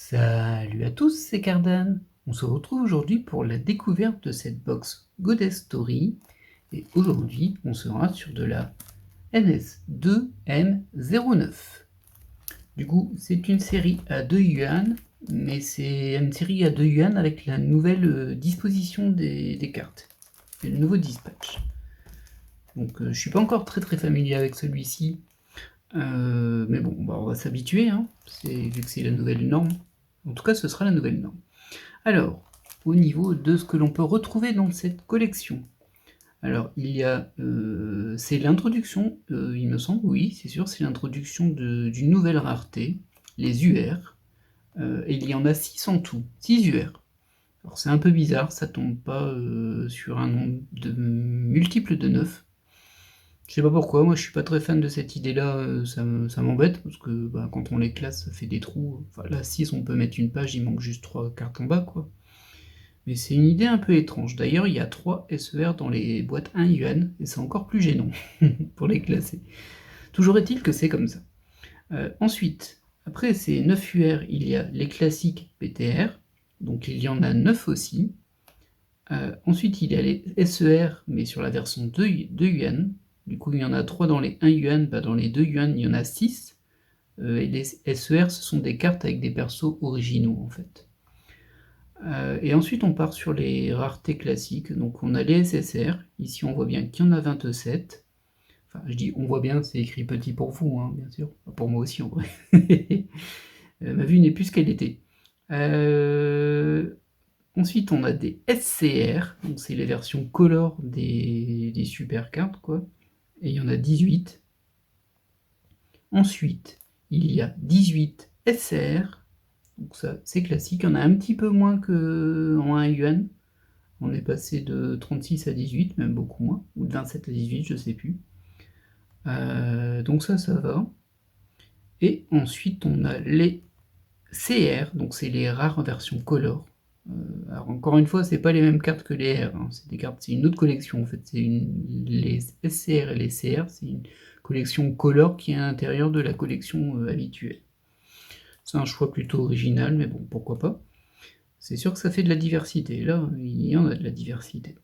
Salut à tous, c'est Cardan. On se retrouve aujourd'hui pour la découverte de cette box Goddess Story. Et aujourd'hui, on sera sur de la NS2M09. Du coup, c'est une série à 2 yuan, mais c'est une série à 2 yuan avec la nouvelle disposition des cartes. Et le nouveau dispatch. Donc je suis pas encore très familier avec celui-ci. Mais bon, on va s'habituer, hein, vu que c'est la nouvelle norme. En tout cas, ce sera la nouvelle norme. Alors, au niveau de ce que l'on peut retrouver dans cette collection, alors il y a, c'est l'introduction, il me semble, oui, c'est sûr, c'est l'introduction d'une nouvelle rareté, les UR, et il y en a 6 en tout, 6 UR. Alors c'est un peu bizarre, ça tombe pas sur un nombre de multiple de 9. Je sais pas pourquoi, moi je suis pas très fan de cette idée-là, ça m'embête, parce que quand on les classe, ça fait des trous. Enfin là, 6, on peut mettre une page, il manque juste 3 cartes en bas, quoi. Mais c'est une idée un peu étrange. D'ailleurs, il y a 3 SER dans les boîtes 1 yuan, et c'est encore plus gênant pour les classer. Toujours est-il que c'est comme ça. Ensuite, après ces 9 UR, il y a les classiques PTR, donc il y en a 9 aussi. Ensuite, il y a les SER, mais sur la version 2 yuan. Du coup, il y en a 3 dans les 1 yuan, dans les 2 yuan, il y en a 6. Et les SER, ce sont des cartes avec des persos originaux, en fait. Et ensuite, on part sur les raretés classiques. Donc, on a les SSR. Ici, on voit bien qu'il y en a 27. Enfin, je dis on voit bien, c'est écrit petit pour vous, hein, bien sûr. Pour moi aussi, en vrai. Ma vue n'est plus ce qu'elle était. Ensuite, on a des SCR. Donc, c'est les versions color des super cartes, quoi. Et il y en a 18. Ensuite, il y a 18 SR. Donc ça, c'est classique. Il y en a un petit peu moins qu'en 1 yuan. On est passé de 36 à 18, même beaucoup moins. Ou de 27 à 18, je sais plus. Donc ça va. Et ensuite, on a les CR. Donc c'est les rares versions color. Alors encore une fois, c'est pas les mêmes cartes que les R. Hein. C'est des cartes, c'est une autre collection en fait. Les SCR et les CR, c'est une collection color qui est à l'intérieur de la collection habituelle. C'est un choix plutôt original, mais bon, pourquoi pas. C'est sûr que ça fait de la diversité. Là, il y en a de la diversité.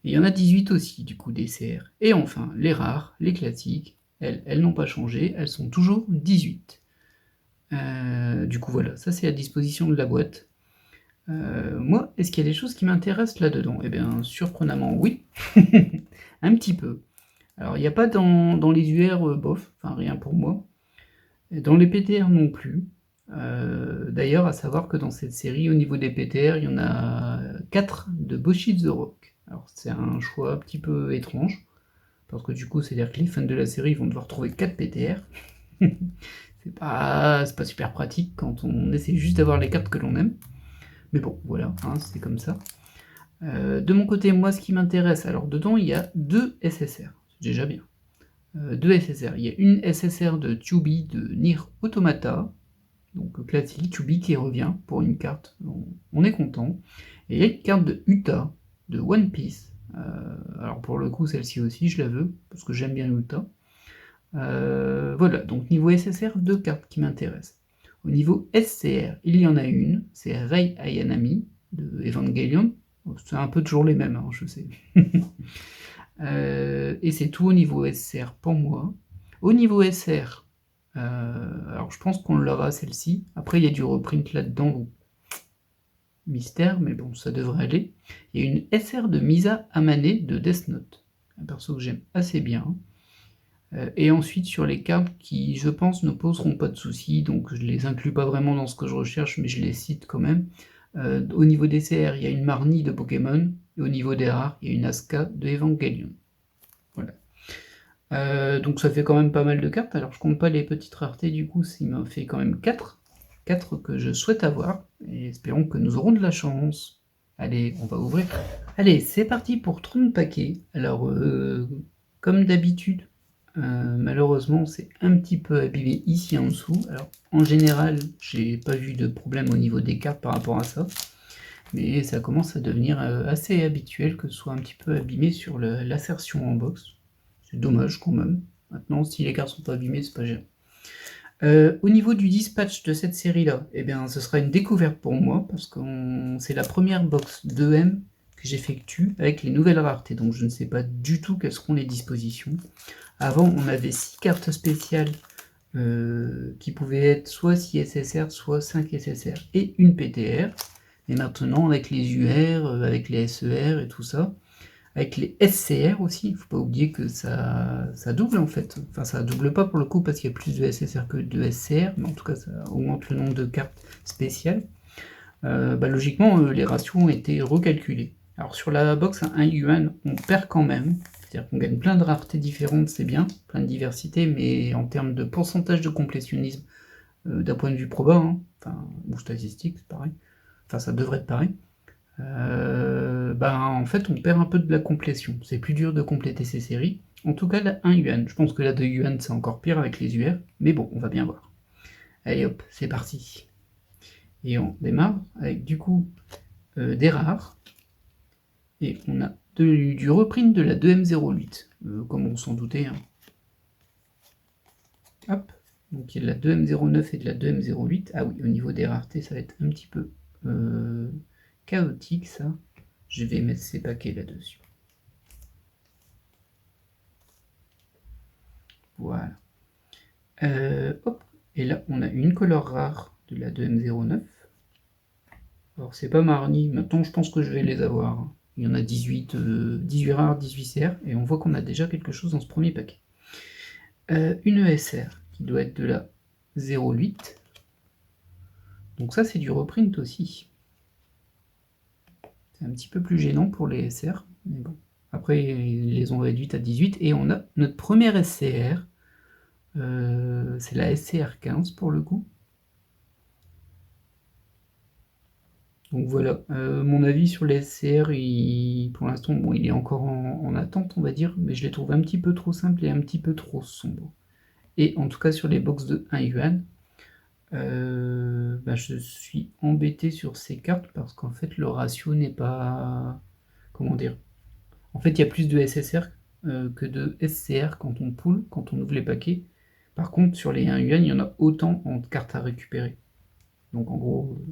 Et il y en a 18 aussi, du coup, des CR. Et enfin, les rares, les classiques, elles n'ont pas changé, elles sont toujours 18. Du coup, voilà, ça c'est à disposition de la boîte. Moi, est-ce qu'il y a des choses qui m'intéressent là-dedans? Eh bien, surprenamment, oui. Un petit peu. Alors, il n'y a pas dans les UR, bof, enfin rien pour moi. Et dans les PTR non plus. D'ailleurs, à savoir que dans cette série, au niveau des PTR, il y en a 4 de Boshi the Rock. Alors, c'est un choix un petit peu étrange, parce que du coup, c'est-à-dire que les fans de la série vont devoir trouver 4 PTR. c'est pas super pratique quand on essaie juste d'avoir les cartes que l'on aime. Mais bon, voilà, hein, c'est comme ça. De mon côté, moi, ce qui m'intéresse, alors dedans, il y a 2 SSR. C'est déjà bien. 2 SSR. Il y a une SSR de Tubi de Nier Automata, donc classique, Tubi qui revient pour une carte, on est content. Et il y a une carte de Uta, de One Piece. Alors pour le coup, celle-ci aussi, je la veux, parce que j'aime bien Uta. Voilà, donc niveau SSR, 2 cartes qui m'intéressent. Au niveau SCR, il y en a une, c'est Rei Ayanami, de Evangelion. C'est un peu toujours les mêmes, hein, je sais. Et c'est tout au niveau SCR pour moi. Au niveau SR, alors je pense qu'on l'aura celle-ci. Après, il y a du reprint là-dedans, donc mystère, mais bon, ça devrait aller. Il y a une SR de Misa Amane de Death Note, un perso que j'aime assez bien. Et ensuite, sur les cartes qui, je pense, ne poseront pas de soucis, donc je les inclus pas vraiment dans ce que je recherche, mais je les cite quand même. Au niveau des CR, il y a une Marnie de Pokémon, et au niveau des rares, il y a une Asuka de Evangelion. Voilà. Donc ça fait quand même pas mal de cartes. Alors je compte pas les petites raretés, du coup, ça m'en fait quand même 4. 4 que je souhaite avoir. Et espérons que nous aurons de la chance. Allez, on va ouvrir. Allez, c'est parti pour 30 paquets. Alors, comme d'habitude, malheureusement, c'est un petit peu abîmé ici en dessous. Alors, en général, j'ai pas vu de problème au niveau des cartes par rapport à ça. Mais ça commence à devenir assez habituel que ce soit un petit peu abîmé sur l'assertion en box. C'est dommage quand même. Maintenant, si les cartes sont pas abîmées, c'est pas gênant. Au niveau du dispatch de cette série-là, eh bien, ce sera une découverte pour moi parce que c'est la première box 2M que j'effectue avec les nouvelles raretés, donc je ne sais pas du tout quelles seront les dispositions. Avant, on avait 6 cartes spéciales qui pouvaient être soit 6 SSR, soit 5 SSR et une PTR. Et maintenant, avec les UR, avec les SER et tout ça, avec les SCR aussi, il ne faut pas oublier que ça double en fait. Enfin, ça double pas pour le coup parce qu'il y a plus de SSR que de SCR, mais en tout cas, ça augmente le nombre de cartes spéciales. Logiquement, les ratios ont été recalculés. Alors sur la box à 1 yuan, on perd quand même. C'est-à-dire qu'on gagne plein de raretés différentes, c'est bien, plein de diversité, mais en termes de pourcentage de complétionnisme, d'un point de vue proba, hein, ou statistique, c'est pareil. Enfin, ça devrait être pareil. En fait, on perd un peu de la complétion. C'est plus dur de compléter ces séries. En tout cas, la 1 yuan. Je pense que la 2 yuan, c'est encore pire avec les UR. Mais bon, on va bien voir. Allez hop, c'est parti. Et on démarre avec du coup des rares. Et on a du reprint de la 2M08, comme on s'en doutait. Hein. Hop. Donc il y a de la 2M09 et de la 2M08. Ah oui, au niveau des raretés, ça va être un petit peu chaotique ça. Je vais mettre ces paquets là-dessus. Voilà. Hop. Et là, on a une couleur rare de la 2M09. Alors, c'est pas Marnie. Maintenant, je pense que je vais les avoir. Il y en a 18, 18 rares, 18 CR. Et on voit qu'on a déjà quelque chose dans ce premier paquet. Une ESR qui doit être de la 0,8. Donc ça, c'est du reprint aussi. C'est un petit peu plus gênant pour les SR. Mais bon. Après, ils les ont réduites à 18. Et on a notre première SCR. C'est la SCR 15 pour le coup. Donc voilà, mon avis sur les SCR, pour l'instant, bon, il est encore en attente, on va dire, mais je les trouve un petit peu trop simples et un petit peu trop sombres. Et en tout cas, sur les box de 1 yuan, je suis embêté sur ces cartes parce qu'en fait, le ratio n'est pas... Comment dire? En fait, il y a plus de SSR que de SCR quand on pool, quand on ouvre les paquets. Par contre, sur les 1 yuan, il y en a autant en cartes à récupérer. Donc en gros...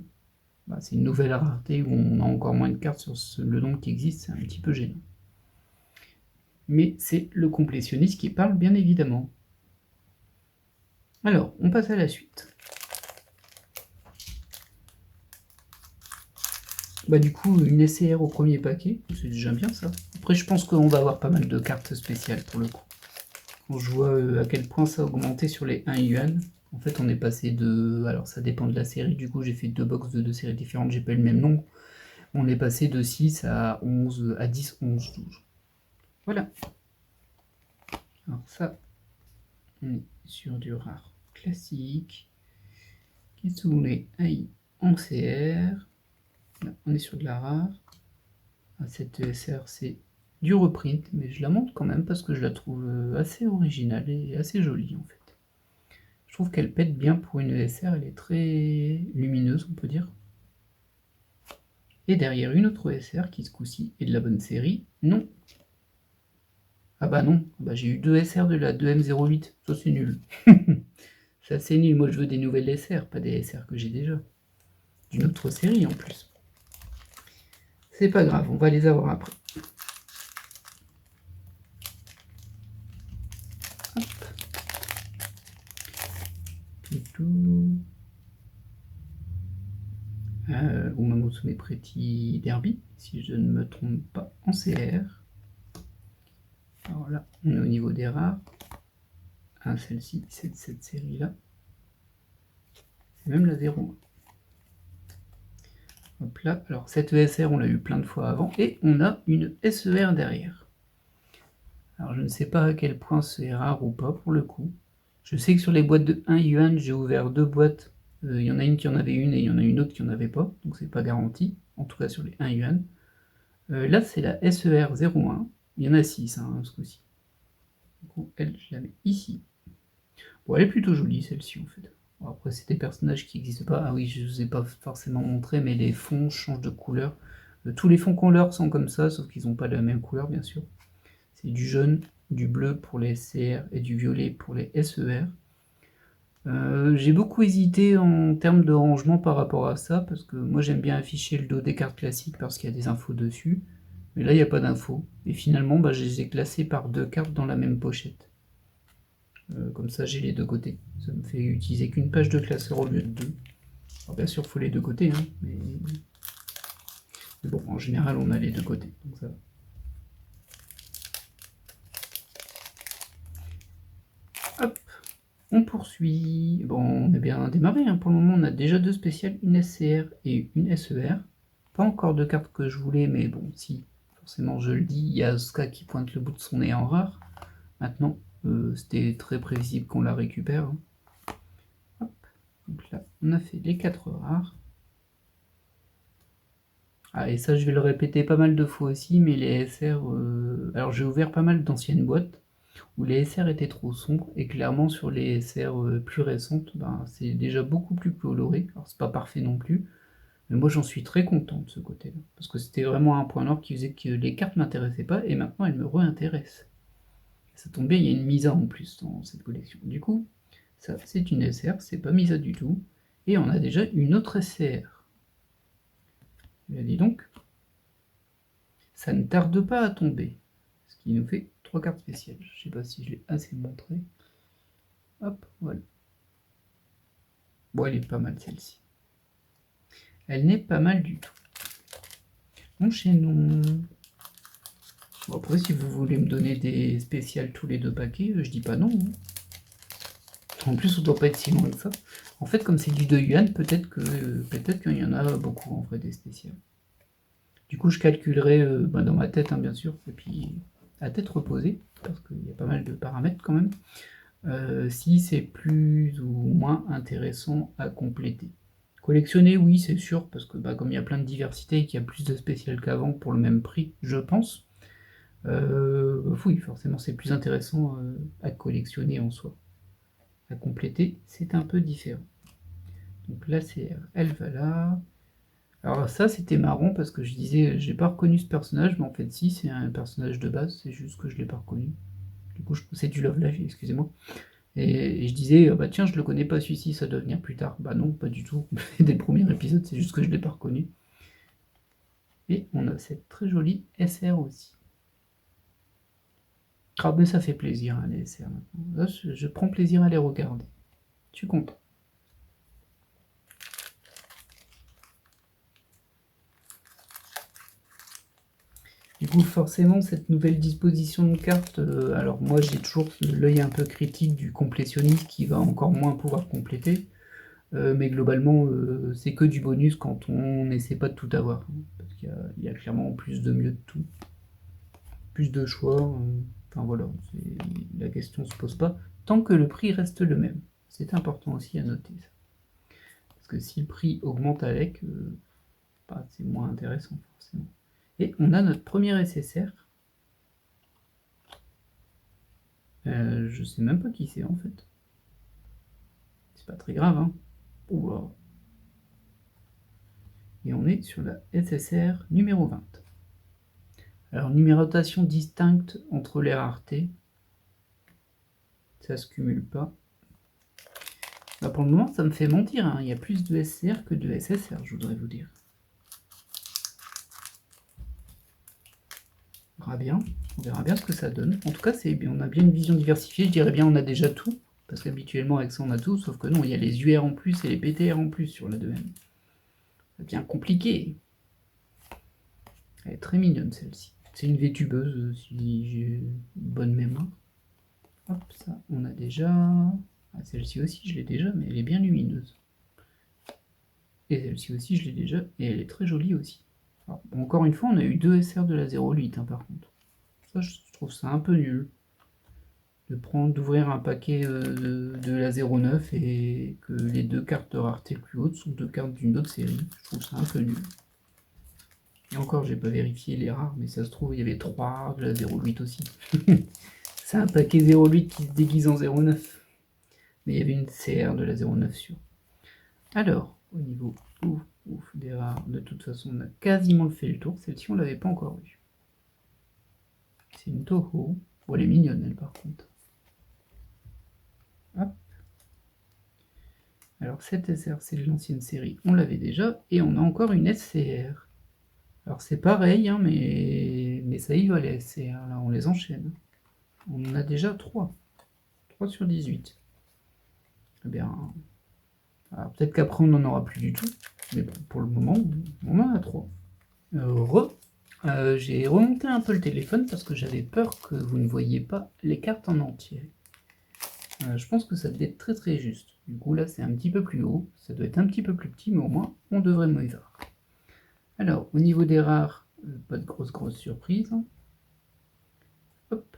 c'est une nouvelle rareté où on a encore moins de cartes sur le nombre qui existe, c'est un petit peu gênant. Mais c'est le complétionniste qui parle, bien évidemment. Alors, on passe à la suite. Du coup, une SCR au premier paquet, c'est déjà bien ça. Après, je pense qu'on va avoir pas mal de cartes spéciales pour le coup. Quand je vois à quel point ça a augmenté sur les 1 yuan, en fait, on est passé de... Alors, ça dépend de la série, du coup, j'ai fait deux box de deux séries différentes, j'ai pas eu le même nombre. On est passé de 6 à 11, à 10, 11, 12. Voilà. Alors ça, on est sur du rare classique. Kitsune AI en CR. Là, on est sur de la rare. Cette ESR, c'est du reprint, mais je la montre quand même parce que je la trouve assez originale et assez jolie en fait. Je trouve qu'elle pète bien pour une ESR, elle est très lumineuse, on peut dire. Et derrière une autre ESR qui, ce coup-ci, est de la bonne série. Non. Ah bah non, j'ai eu deux SR de la 2M08, ça c'est nul. C'est assez nul, moi je veux des nouvelles SR, pas des SR que j'ai déjà. D'une autre série en plus. C'est pas grave, on va les avoir après. Hop. Tout. Umamusume Pretty Derby, si je ne me trompe pas, en CR. Alors là, on est au niveau des rares. Ah, celle-ci, c'est de cette série-là. C'est même la 0. Hop là, alors cette ESR, on l'a eu plein de fois avant, et on a une SER derrière. Alors je ne sais pas à quel point c'est rare ou pas pour le coup. Je sais que sur les boîtes de 1 yuan, j'ai ouvert deux boîtes. Il y en a une qui en avait une et il y en a une autre qui en avait pas, donc c'est pas garanti, en tout cas sur les 1 yuan. Là, c'est la SER 01. Il y en a 6 ce coup-ci. Du coup, elle, je la mets ici. Bon, elle est plutôt jolie celle-ci en fait. Bon, après, c'est des personnages qui n'existent pas. Ah oui, je ne vous ai pas forcément montré, mais les fonds changent de couleur. Tous les fonds qu'on leur sont comme ça, sauf qu'ils n'ont pas la même couleur, bien sûr. C'est du jaune, du bleu pour les SCR et du violet pour les SER. J'ai beaucoup hésité en termes de rangement par rapport à ça, parce que moi j'aime bien afficher le dos des cartes classiques parce qu'il y a des infos dessus. Mais là, il n'y a pas d'infos. Et finalement, je les ai classées par 2 cartes dans la même pochette. Comme ça, j'ai les deux côtés. Ça me fait utiliser qu'une page de classeur au lieu de 2. Alors bien sûr, il faut les deux côtés, hein, mais bon, en général, on a les deux côtés, donc ça va. Hop, on poursuit. Bon, on est bien démarré, hein. Pour le moment, on a déjà 2 spéciales, une SCR et une SER. Pas encore de cartes que je voulais, mais bon, si, forcément, je le dis, il y a Asuka qui pointe le bout de son nez en rare. Maintenant, c'était très prévisible qu'on la récupère, hein. Hop, donc là, on a fait les 4 rares. Ah, et ça, je vais le répéter pas mal de fois aussi, mais les SR... Alors, j'ai ouvert pas mal d'anciennes boîtes où les SR étaient trop sombres, et clairement, sur les SR plus récentes, c'est déjà beaucoup plus coloré. Alors, c'est pas parfait non plus, mais moi, j'en suis très content de ce côté-là, parce que c'était vraiment un point noir qui faisait que les cartes m'intéressaient pas, et maintenant, elles me réintéressent. Ça tombe bien, il y a une Misa en plus dans cette collection. Du coup, ça, c'est une SR, c'est pas Misa du tout, et on a déjà une autre SR. Et dis donc, ça ne tarde pas à tomber, ce qui nous fait 3 cartes spéciales. Je sais pas si je l'ai assez montré. Hop, voilà. Bon, elle est pas mal celle-ci. Elle n'est pas mal du tout. Enchaînons. Bon, après, si vous voulez me donner des spéciales tous les 2 paquets, je dis pas non, hein. En plus, on doit pas être si loin que ça. En fait, comme c'est du 2 yuan, peut-être qu'il y en a beaucoup en vrai des spéciales. Du coup, je calculerai dans ma tête, hein, bien sûr, et puis à tête reposée, parce qu'il y a pas mal de paramètres quand même, si c'est plus ou moins intéressant à compléter. Collectionner, oui, c'est sûr, parce que comme il y a plein de diversité et qu'il y a plus de spéciales qu'avant pour le même prix, je pense, oui, forcément, c'est plus intéressant à collectionner en soi. À compléter, c'est un peu différent. Donc là, elle va là. Alors ça, c'était marrant parce que je disais, j'ai pas reconnu ce personnage, mais en fait, si, c'est un personnage de base, c'est juste que je l'ai pas reconnu. Du coup, c'est du Love Live, excusez-moi. Et je disais, bah tiens, je le connais pas celui-ci, ça doit venir plus tard. Bah non, pas du tout. Des premiers épisodes, c'est juste que je l'ai pas reconnu. Et on a cette très jolie SR aussi. Ah, mais ça fait plaisir, hein, les SR maintenant. Là, je prends plaisir à les regarder. Je suis content. Du coup, forcément, cette nouvelle disposition de carte, alors moi j'ai toujours l'œil un peu critique du complétionniste qui va encore moins pouvoir compléter, mais globalement, c'est que du bonus quand on n'essaie pas de tout avoir, hein, parce qu'il y a clairement plus de mieux de tout, plus de choix, enfin voilà, la question se pose pas, tant que le prix reste le même. C'est important aussi à noter ça. Parce que si le prix augmente avec, c'est moins intéressant forcément. Et on a notre premier SSR. Je sais même pas qui c'est en fait. C'est pas très grave, hein. Ouah. Et on est sur la SSR numéro 20. Alors, numérotation distincte entre les raretés. Ça se cumule pas. Pour le moment, ça me fait mentir, hein. Il y a plus de SCR que de SSR, je voudrais vous dire. On verra bien ce que ça donne. En tout cas, on a bien une vision diversifiée. Je dirais bien on a déjà tout, parce qu'habituellement avec ça on a tout, sauf que non, il y a les UR en plus et les PTR en plus sur la 2M. Ça devient compliqué. Elle est très mignonne celle-ci. C'est une vétubeuse, si j'ai une bonne mémoire. Hop, ça, on a déjà... Ah, celle-ci aussi, je l'ai déjà, mais elle est bien lumineuse. Et celle-ci aussi, je l'ai déjà, et elle est très jolie aussi. Alors, encore une fois, on a eu 2 SR de la 0.8, hein, par contre. Ça, je trouve ça un peu nul. D'ouvrir un paquet de la 0.9 et que les 2 cartes de rareté plus hautes sont 2 cartes d'une autre série. Je trouve ça un peu nul. Et encore, j'ai pas vérifié les rares, mais ça se trouve, il y avait 3 rares de la 0.8 aussi. C'est un paquet 0.8 qui se déguise en 0.9. Mais il y avait une CR de la 0.9 sur. Alors, au niveau des rares, de toute façon, on a quasiment fait le tour. Celle-ci, on l'avait pas encore vue. C'est une Toho. Bon, elle est mignonne, elle, par contre. Hop. Alors cette SR, c'est de l'ancienne série, on l'avait déjà, et on a encore une SCR. Alors c'est pareil, hein, mais ça y va les SCR, là, on les enchaîne. On en a déjà 3. 3 sur 18. Eh bien, alors peut-être qu'après on n'en aura plus du tout, mais bon, pour le moment, on en a 3. J'ai remonté un peu le téléphone parce que j'avais peur que vous ne voyiez pas les cartes en entier. Je pense que ça devait être très très juste. Du coup là c'est un petit peu plus haut, ça doit être un petit peu plus petit, mais au moins on devrait me voir. Alors au niveau des rares, pas de grosse surprise. Hop.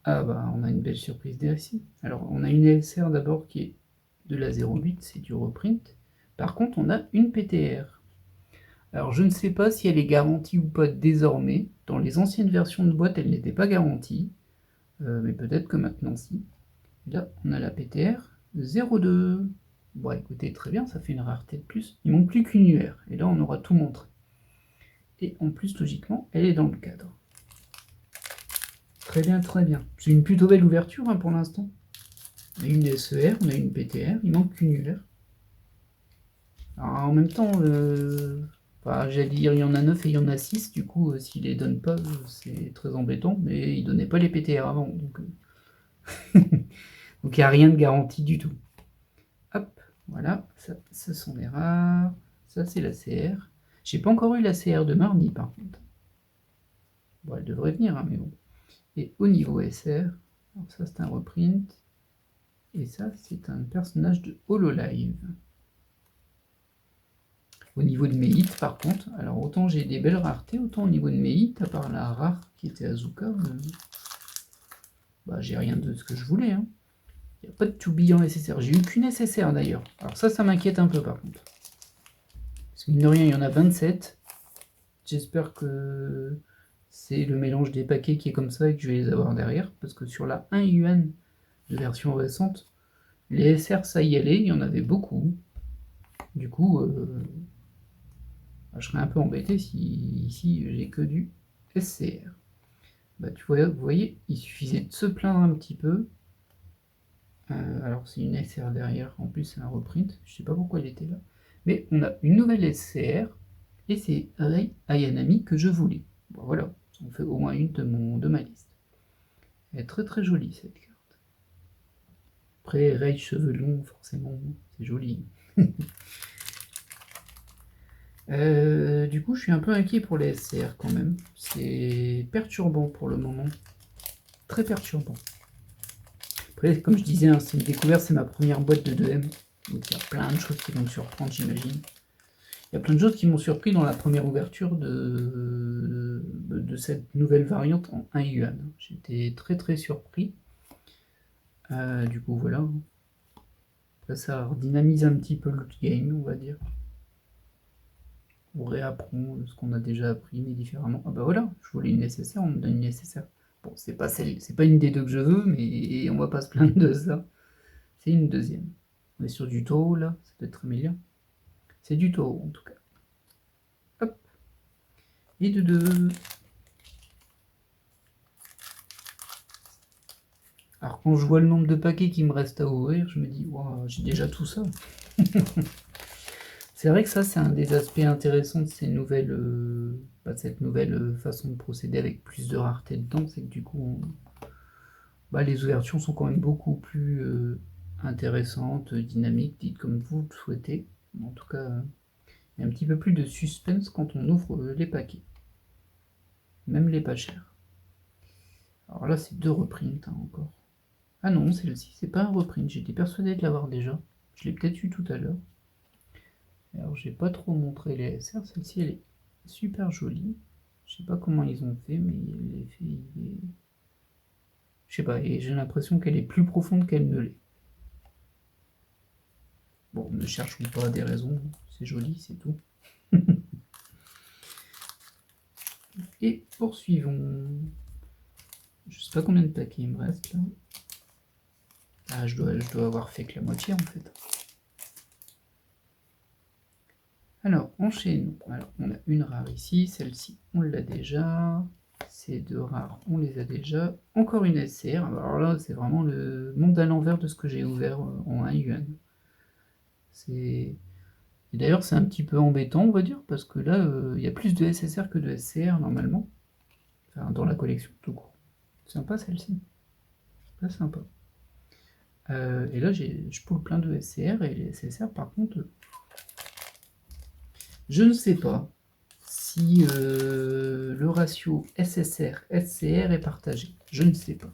Ah bah on a une belle surprise ici. Alors on a une LSR d'abord qui est de la 08, c'est du reprint. Par contre on a une PTR. Alors je ne sais pas si elle est garantie ou pas désormais. Dans les anciennes versions de boîte elle n'était pas garantie. Mais peut-être que maintenant si. Là, on a la PTR 02. Bon, écoutez, très bien, ça fait une rareté de plus. Il manque plus qu'une UR, et là, on aura tout montré. Et en plus, logiquement, elle est dans le cadre. Très bien, très bien. C'est une plutôt belle ouverture hein, pour l'instant. On a une SER, on a une PTR, il manque qu'une UR. Alors, en même temps, j'allais dire, il y en a 9 et il y en a 6, du coup, s'il les donne pas, c'est très embêtant, mais il donnait pas les PTR avant, donc donc il n'y a rien de garanti du tout. Hop, voilà, ça, ce sont les rares. Ça, c'est la CR. J'ai pas encore eu la CR de Marnie, par contre. Bon, elle devrait venir, hein, mais bon. Et au niveau SR, alors ça, c'est un reprint. Et ça, c'est un personnage de HoloLive. Au niveau de mes hits, par contre, alors autant j'ai des belles raretés, autant au niveau de mes hits, à part la rare qui était Azuka, j'ai rien de ce que je voulais. Hein. Il n'y a pas de tourbillon SSR. J'ai eu qu'une SSR d'ailleurs. Alors ça m'inquiète un peu par contre. Parce que mine de rien, il y en a 27. J'espère que c'est le mélange des paquets qui est comme ça et que je vais les avoir derrière. Parce que sur la 1 yuan de version récente, les SR, ça y allait, il y en avait beaucoup. Du coup, je serais un peu embêté si ici j'ai que du SCR. Vous voyez, il suffisait de se plaindre un petit peu. Alors c'est une SR derrière, en plus c'est un reprint, je sais pas pourquoi il était là. Mais on a une nouvelle SCR, et c'est Rei Ayanami que je voulais. Bon, voilà, ça en fait au moins une de ma liste. Elle est très très jolie cette carte. Après, Rei cheveux longs, forcément, c'est joli. Du coup, je suis un peu inquiet pour les SCR quand même. C'est perturbant pour le moment. Très perturbant. Après, comme je disais, hein, c'est une découverte, c'est ma première boîte de 2M. Donc il y a plein de choses qui vont me surprendre, j'imagine. Il y a plein de choses qui m'ont surpris dans la première ouverture de cette nouvelle variante en 1 yuan. J'étais très très surpris. Du coup, voilà. Après, ça dynamise un petit peu le game, on va dire. On réapprend ce qu'on a déjà appris, mais différemment. Ah bah voilà, je voulais une nécessaire, on me donne une nécessaire. Bon, c'est pas une des deux que je veux, mais on va pas se plaindre de ça. C'est une deuxième. On est sur du taureau là, ça peut être très bien. C'est du taureau en tout cas. Hop. Et de deux. Alors quand je vois le nombre de paquets qui me reste à ouvrir, je me dis, wow, j'ai déjà tout ça. C'est vrai que ça, c'est un des aspects intéressants de ces nouvelles, cette nouvelle façon de procéder avec plus de rareté dedans, c'est que du coup, les ouvertures sont quand même beaucoup plus intéressantes, dynamiques, dites comme vous le souhaitez. En tout cas, il y a un petit peu plus de suspense quand on ouvre les paquets, même les pas chers. Alors là, c'est deux reprints hein, encore. Ah non, celle-ci, c'est pas un reprint, j'étais persuadé de l'avoir déjà. Je l'ai peut-être eu tout à l'heure. Alors, j'ai pas trop montré les SR, celle-ci, elle est super jolie. Je sais pas comment ils ont fait, mais l'effet, il est... Je sais pas, et j'ai l'impression qu'elle est plus profonde qu'elle ne l'est. Bon, ne cherchons pas des raisons, c'est joli, c'est tout. Et poursuivons. Je sais pas combien de paquets il me reste là. Ah, je dois avoir fait que la moitié en fait. Alors, enchaînons. Alors, on a une rare ici, celle-ci, on l'a déjà. Ces 2 rares, on les a déjà. Encore une SCR. Alors là, c'est vraiment le monde à l'envers de ce que j'ai ouvert en 1 yuan. Et d'ailleurs, c'est un petit peu embêtant, on va dire, parce que là, il y a plus de SSR que de SCR normalement. Enfin, dans la collection, tout court. Sympa celle-ci. Pas sympa. Et là, je poule plein de SCR et les SSR, par contre, je ne sais pas si le ratio SSR-SCR est partagé. Je ne sais pas.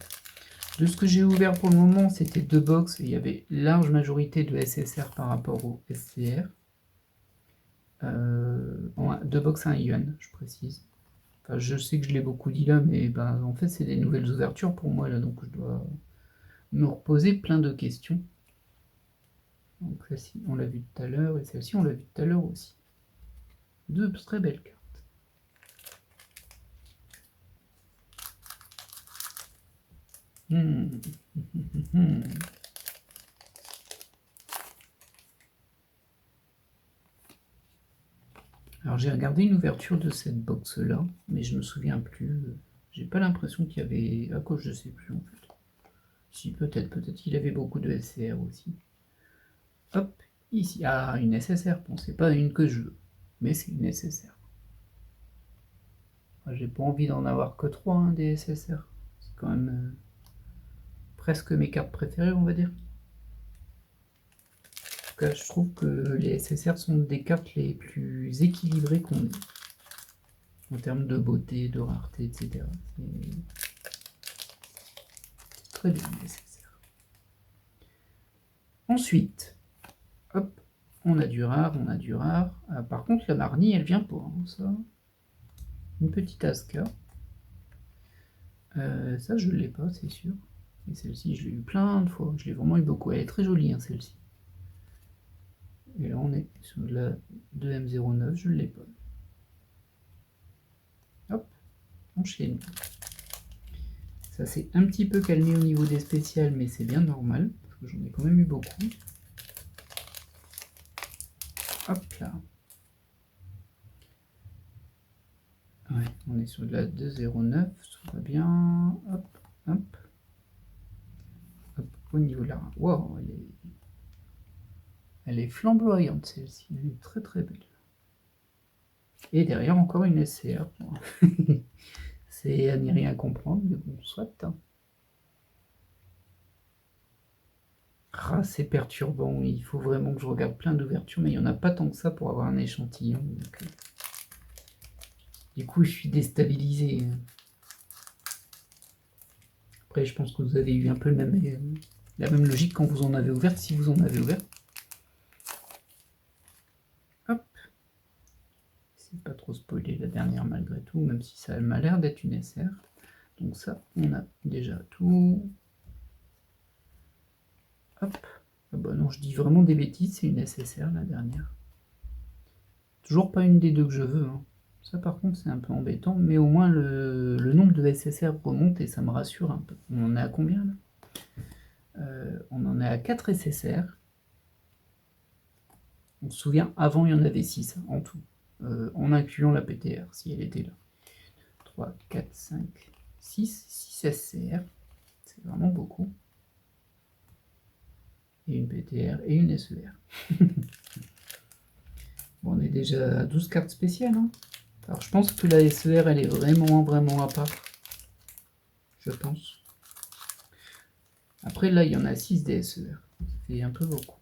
De ce que j'ai ouvert pour le moment, c'était 2 box et il y avait large majorité de SSR par rapport au SCR. 2 box à 1 yuan, je précise. Enfin, je sais que je l'ai beaucoup dit là, mais ben, en fait, c'est des nouvelles ouvertures pour moi là, donc je dois me reposer plein de questions. Donc celle-ci, on l'a vu tout à l'heure, et celle-ci, on l'a vu tout à l'heure aussi. 2 très belles cartes. Alors j'ai regardé une ouverture de cette box là, mais je me souviens plus. J'ai pas l'impression qu'il y avait. À quoi je sais plus en fait. Si peut-être qu'il avait beaucoup de SCR aussi. Hop, ici. Ah, une SSR. Bon, c'est pas une que je veux, mais c'est une SSR. J'ai pas envie d'en avoir que 3 hein, des SSR. C'est quand même presque mes cartes préférées, on va dire. En tout cas, je trouve que les SSR sont des cartes les plus équilibrées qu'on ait. En termes de beauté, de rareté, etc. C'est très bien les SSR. Ensuite, hop, on a du rare, on a du rare. Ah, par contre, la Marnie, elle vient pas, hein, ça. Une petite Aska. Ça, je l'ai pas, c'est sûr. Et celle-ci, je l'ai eu plein de fois. Je l'ai vraiment eu beaucoup. Elle est très jolie, hein, celle-ci. Et là, on est sur la 2M09, je ne l'ai pas. Hop, enchaîne. Ça s'est un petit peu calmé au niveau des spéciales, mais c'est bien normal, parce que j'en ai quand même eu beaucoup. Hop là. Ouais, on est sur de la 209, ça va bien. Hop, hop. Hop, au niveau de la... Wow, elle est flamboyante celle-ci, elle est très très belle. Et derrière encore une SCR. C'est à n'y rien comprendre, mais bon, soit. Ah, c'est perturbant, il faut vraiment que je regarde plein d'ouvertures, mais il n'y en a pas tant que ça pour avoir un échantillon. Donc, du coup, je suis déstabilisé. Après, je pense que vous avez eu un peu la même logique quand vous en avez ouvert, si vous en avez ouvert. Hop. C'est pas trop spoiler la dernière malgré tout, même si ça m'a l'air d'être une SR. Donc ça, on a déjà tout. Hop. Ah bah non, je dis vraiment des bêtises, c'est une SSR la dernière. Toujours pas une des deux que je veux. Hein. Ça par contre c'est un peu embêtant, mais au moins le nombre de SSR remonte et ça me rassure un peu. On en est à combien là on en est à 4 SSR. On se souvient, avant il y en avait 6 en tout, en incluant la PTR si elle était là. 3, 4, 5, 6 SCR, c'est vraiment beaucoup. Et une PTR et une SER. Bon, on est déjà à 12 cartes spéciales. Hein. Alors je pense que la SER elle est vraiment à part. Je pense. Après là il y en a 6 des SER. C'est un peu beaucoup.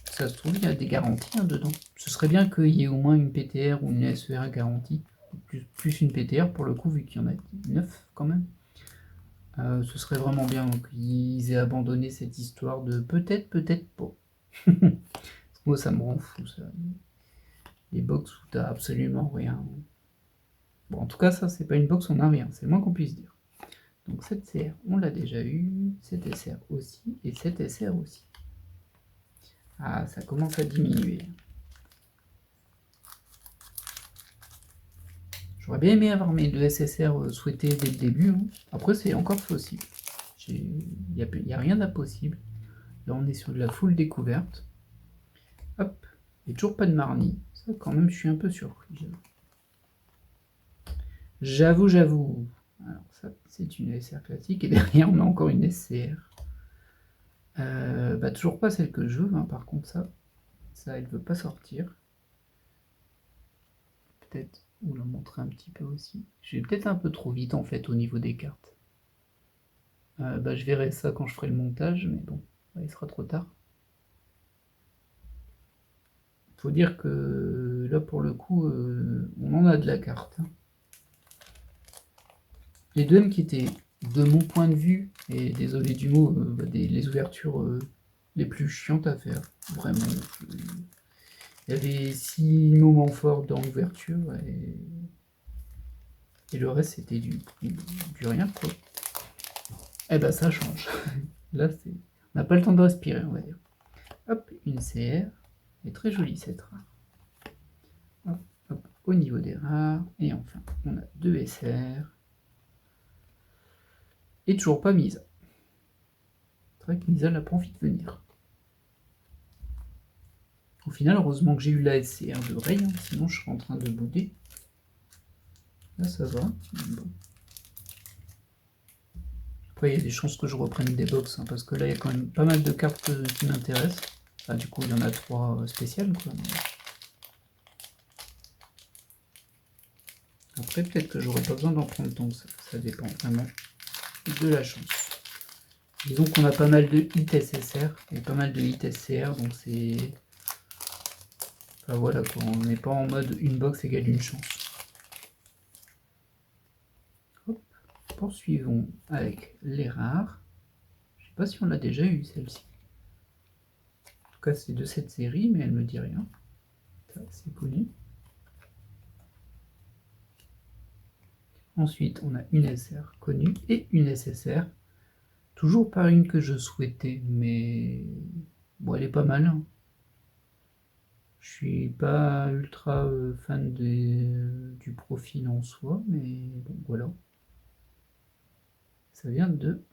Ça se trouve il y a des garanties hein, dedans. Ce serait bien qu'il y ait au moins une PTR ou une SER garantie. Plus une PTR pour le coup vu qu'il y en a 9 quand même. Ce serait vraiment bien qu'ils aient abandonné cette histoire de peut-être pas. Moi ça me rend fou ça. Les box où t'as absolument rien. Bon, en tout cas, ça, c'est pas une box, on n'a rien, c'est le moins qu'on puisse dire. Donc, cette CR, on l'a déjà eu, cette SR aussi, et cette SR aussi. Ah, ça commence à diminuer. J'aurais bien aimé avoir mes 2 SSR souhaités dès le début. Hein. Après, c'est encore possible. Il n'y a rien d'impossible. Là, on est sur de la full découverte. Hop, et toujours pas de Marnie. Ça, quand même, je suis un peu surpris. J'avoue. Alors ça, c'est une SR classique. Et derrière, on a encore une SCR. Toujours pas celle que je veux, hein, par contre, ça, elle veut pas sortir. Peut-être vous la montrer un petit peu aussi. Je vais peut-être un peu trop vite, en fait, au niveau des cartes. Je verrai ça quand je ferai le montage, mais bon, il sera trop tard. Faut dire que là, pour le coup, on en a de la carte. Les deux M qui étaient, de mon point de vue, et désolé du mot, les ouvertures les plus chiantes à faire. Vraiment. Il y avait 6 moments forts dans l'ouverture et le reste c'était du rien quoi. Eh ben ça change. Là on n'a pas le temps de respirer on va dire. Hop, une CR. Elle est très jolie cette rare. Hop, hop, au niveau des rares. Et enfin on a 2 SR. Et toujours pas Misa. C'est vrai que Misa n'a pas envie de venir. Au final, heureusement que j'ai eu la SCR de Ray, hein, sinon je serais en train de bouder. Là ça va. Bon. Après, il y a des chances que je reprenne des box, hein, parce que là, il y a quand même pas mal de cartes qui m'intéressent. Enfin, du coup, il y en a 3 spéciales, quoi. Après, peut-être que j'aurais pas besoin d'en prendre tant que ça dépend vraiment de la chance. Disons qu'on a pas mal de hits SSR et pas mal de hits SCR, donc c'est... Enfin voilà, quoi, on n'est pas en mode une box égale une chance. Hop. Poursuivons avec les rares. Je sais pas si on l'a déjà eu celle-ci. En tout cas, c'est de cette série, mais elle me dit rien. Ça, c'est connu. Ensuite, on a une SR connue et une SSR. Toujours pas une que je souhaitais, mais bon, elle est pas mal. Hein. Je suis pas ultra fan du profil en soi, mais bon, voilà. Ça vient de...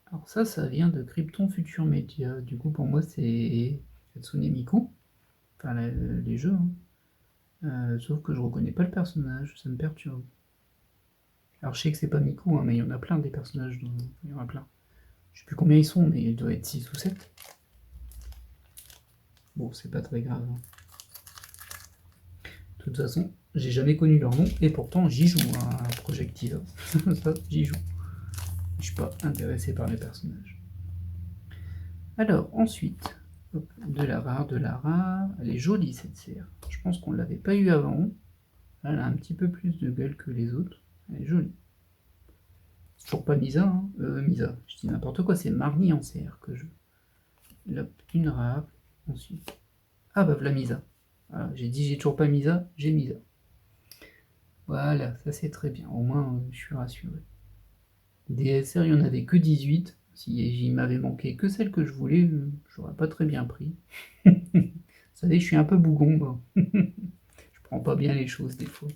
Alors ça vient de Krypton Future Media. Du coup, pour moi, c'est Hatsune Miku. Enfin, les jeux. Hein. Sauf que je reconnais pas le personnage, ça me perturbe. Alors je sais que c'est pas Miku, hein, mais il y en a plein des personnages. Il y en a plein. Je sais plus combien ils sont, mais il doit être 6 ou 7. Bon, c'est pas très grave. Hein. De toute façon, j'ai jamais connu leur nom, et pourtant j'y joue à Projectile. Ça, j'y joue. Je suis pas intéressé par les personnages. Alors, ensuite, hop, de la rare. Elle est jolie cette CR. Je pense qu'on ne l'avait pas eu avant. Elle a un petit peu plus de gueule que les autres. Elle est jolie. C'est toujours pas Misa, hein. Misa, je dis n'importe quoi, c'est Marnie en CR que je veux. Hop, une rare. Ensuite. Ah bah voilà Misa. Voilà, j'ai dit j'ai toujours pas Misa, j'ai Misa. Voilà, ça c'est très bien. Au moins, je suis rassuré. Des SR, il n'y en avait que 18. Si il m'avait manqué que celle que je voulais, j'aurais pas très bien pris. Vous savez, je suis un peu bougon, moi. Je prends pas bien les choses des fois.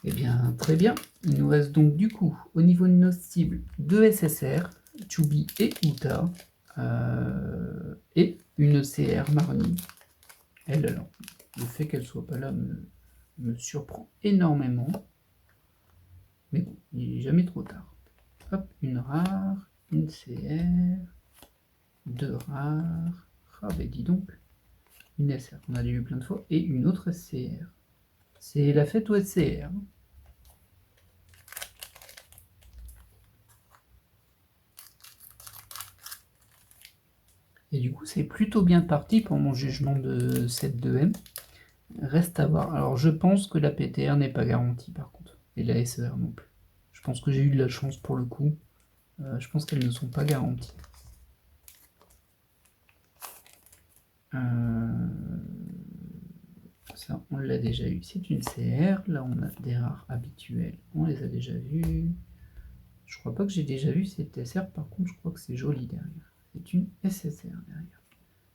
Eh bien, très bien. Il nous reste donc du coup, au niveau de nos cibles, 2 SSR, Chubby et Uta, et une CR Marnie. Elle, alors, le fait qu'elle soit pas là me surprend énormément. Mais bon, il n'est jamais trop tard. Hop, une rare, une CR, 2 rares. Ah ben dis donc, une SR qu'on a déjà eu plein de fois, et une autre SCR. C'est la fête au SCR. Et du coup, c'est plutôt bien parti pour mon jugement de cette 2M. Reste à voir. Alors, je pense que la PTR n'est pas garantie, par contre. Et la SER non plus. Je pense que j'ai eu de la chance pour le coup. Je pense qu'elles ne sont pas garanties. Ça, on l'a déjà eu. C'est une CR. Là, on a des rares habituels. On les a déjà vus. Je crois pas que j'ai déjà vu cette SR. Par contre, je crois que c'est joli derrière. C'est une SSR derrière.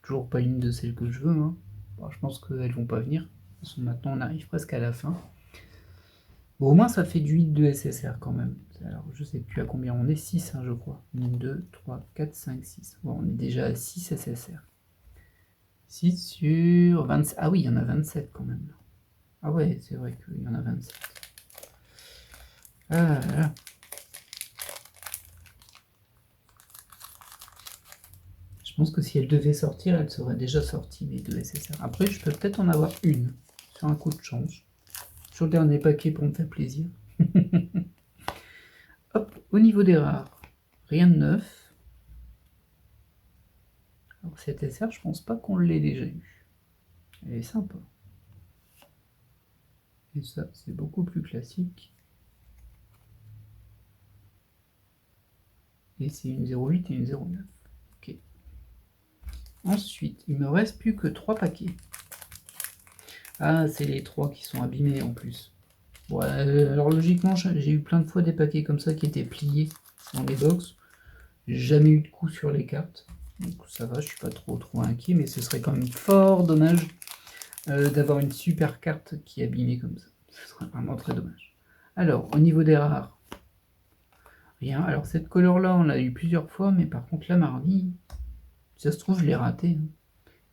Toujours pas une de celles que je veux. Hein. Bon, je pense qu'elles vont pas venir. Maintenant, on arrive presque à la fin. Bon, au moins, ça fait du 8 de SSR quand même. Alors, je sais plus à combien on est. 6, hein, je crois. 1, 2, 3, 4, 5, 6. Bon, on est déjà à 6 SSR. 6 sur 27. Ah oui, il y en a 27 quand même. Ah ouais, c'est vrai qu'il y en a 27. Ah là. Je pense que si elle devait sortir, elle serait déjà sortie, les deux SSR. Après, je peux peut-être en avoir une, sur un coup de chance. Sur le dernier paquet pour me faire plaisir. Hop, au niveau des rares, rien de neuf. Alors cette SR, je pense pas qu'on l'ait déjà eu. Elle est sympa. Et ça, c'est beaucoup plus classique. Et c'est une 08 et une 09. Ok. Ensuite, il me reste plus que 3 paquets. Ah, c'est les 3 qui sont abîmés en plus. Bon, alors logiquement, j'ai eu plein de fois des paquets comme ça qui étaient pliés dans les box. J'ai jamais eu de coup sur les cartes. Donc ça va, je suis pas trop inquiet, mais ce serait quand même fort dommage d'avoir une super carte qui est abîmée comme ça. Ce serait vraiment très dommage. Alors, au niveau des rares, rien. Alors cette couleur là, on l'a eu plusieurs fois, mais par contre la mardi, si ça se trouve, je l'ai raté.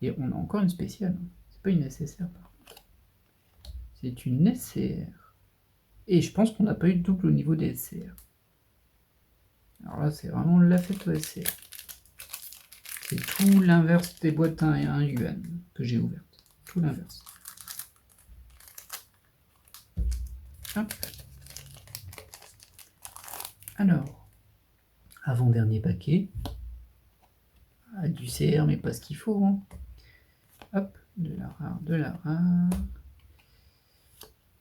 Et on a encore une spéciale. C'est pas une SSR par contre. C'est une SCR. Et je pense qu'on n'a pas eu de double au niveau des SCR. Alors là, c'est vraiment la fête au SCR. C'est tout l'inverse des boîtes 1 et 1 yuan que j'ai ouvertes. Tout l'inverse. Hop. Alors, avant-dernier paquet. Ah, du CR, mais pas ce qu'il faut. Hein. Hop, de la rare, de la rare.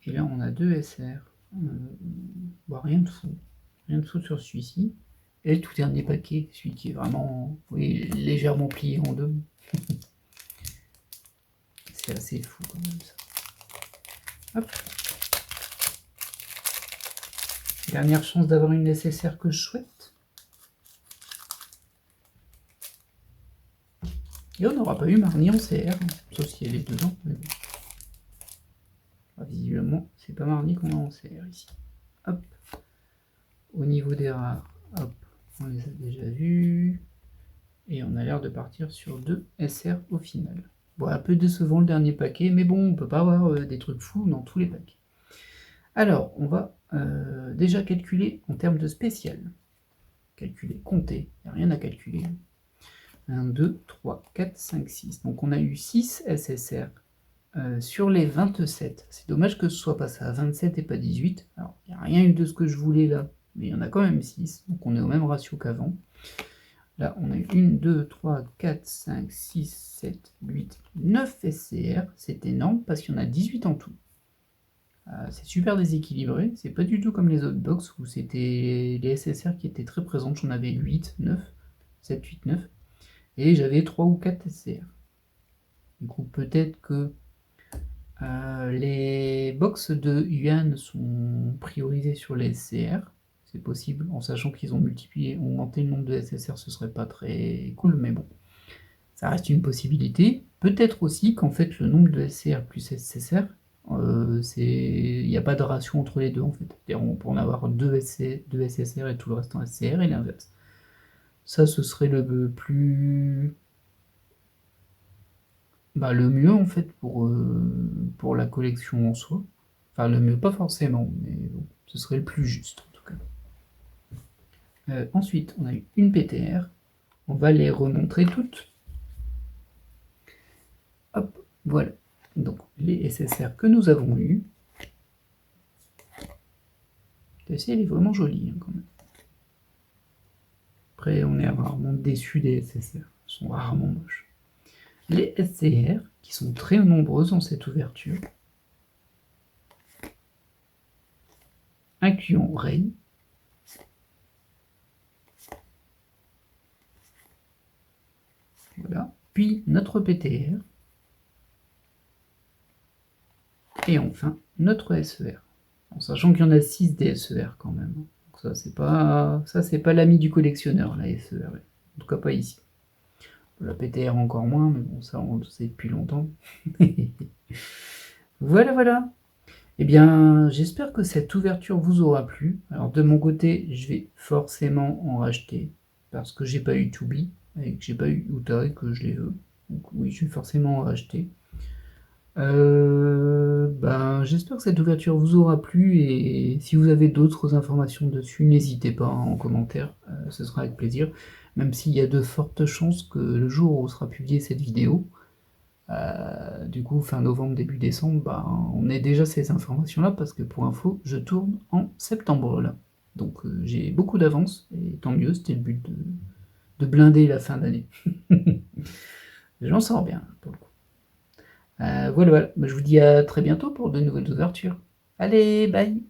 Et là, on a 2 SR. Bon, rien de fou. Rien de fou sur celui-ci. Et le tout dernier paquet, celui qui est vraiment légèrement plié en deux. C'est assez fou quand même ça. Hop. Dernière chance d'avoir une SSR que je souhaite. Et on n'aura pas eu Marnie en CR, sauf si elle est dedans. Mais bon. Visiblement, c'est pas Marnie qu'on a en CR ici. Hop. Au niveau des rares, hop, on les a déjà vus. Et on a l'air de partir sur 2 SR au final. Bon, un peu décevant le dernier paquet, mais bon, on peut pas avoir des trucs fous dans tous les paquets. Alors, on va déjà calculer en termes de spécial. Calculer, compter, il n'y a rien à calculer. 1, 2, 3, 4, 5, 6. Donc on a eu 6 SSR sur les 27. C'est dommage que ce soit passé à 27 et pas 18. Alors, il n'y a rien eu de ce que je voulais là, mais il y en a quand même 6. Donc on est au même ratio qu'avant. Là, on a eu 1, 2, 3, 4, 5, 6, 7, 8, 9 SCR. C'est énorme parce qu'il y en a 18 en tout. C'est super déséquilibré. C'est pas du tout comme les autres box où c'était les SSR qui étaient très présentes. J'en avais 8, 9, 7, 8, 9. Et j'avais 3 ou 4 SCR. Du coup, peut-être que les box de Yuan sont priorisées sur les SCR. C'est possible, en sachant qu'ils ont augmenté le nombre de SSR, ce serait pas très cool, mais bon. Ça reste une possibilité. Peut-être aussi qu'en fait, le nombre de SCR plus SSR, il n'y a pas de ratio entre les deux, en fait. On peut en avoir 2 SSR et tout le reste en SCR, et l'inverse. Ça, ce serait le plus... le mieux, en fait, pour la collection en soi. Enfin, le mieux, pas forcément, mais bon, ce serait le plus juste, en tout cas. Ensuite, on a eu une PTR. On va les remontrer toutes. Hop, voilà. Donc, les SSR que nous avons eus. Celle-ci, elle est vraiment jolie, hein, quand même. Après, on est rarement déçu des SSR. Elles sont rarement moches. Les SCR, qui sont très nombreuses dans cette ouverture. Incluant Ray. Voilà. Puis notre PTR. Et enfin, notre SER. En sachant qu'il y en a 6 des SER quand même. Donc ça, c'est pas l'ami du collectionneur, la SER. En tout cas, pas ici. La PTR encore moins, mais bon, ça, on le sait depuis longtemps. Voilà, voilà. Eh bien, j'espère que cette ouverture vous aura plu. Alors, de mon côté, je vais forcément en racheter. Parce que j'ai pas eu Tubi, et que j'ai pas eu Uta, et que je les veux. Donc oui, je vais forcément en racheter. J'espère que cette ouverture vous aura plu et si vous avez d'autres informations dessus, n'hésitez pas en commentaire, ce sera avec plaisir. Même s'il y a de fortes chances que le jour où sera publiée cette vidéo, du coup fin novembre, début décembre, on ait déjà ces informations-là parce que pour info, je tourne en septembre là. Donc j'ai beaucoup d'avance et tant mieux, c'était le but de blinder la fin d'année. J'en sors bien pour le coup. Voilà, voilà. Je vous dis à très bientôt pour de nouvelles ouvertures. Allez, bye!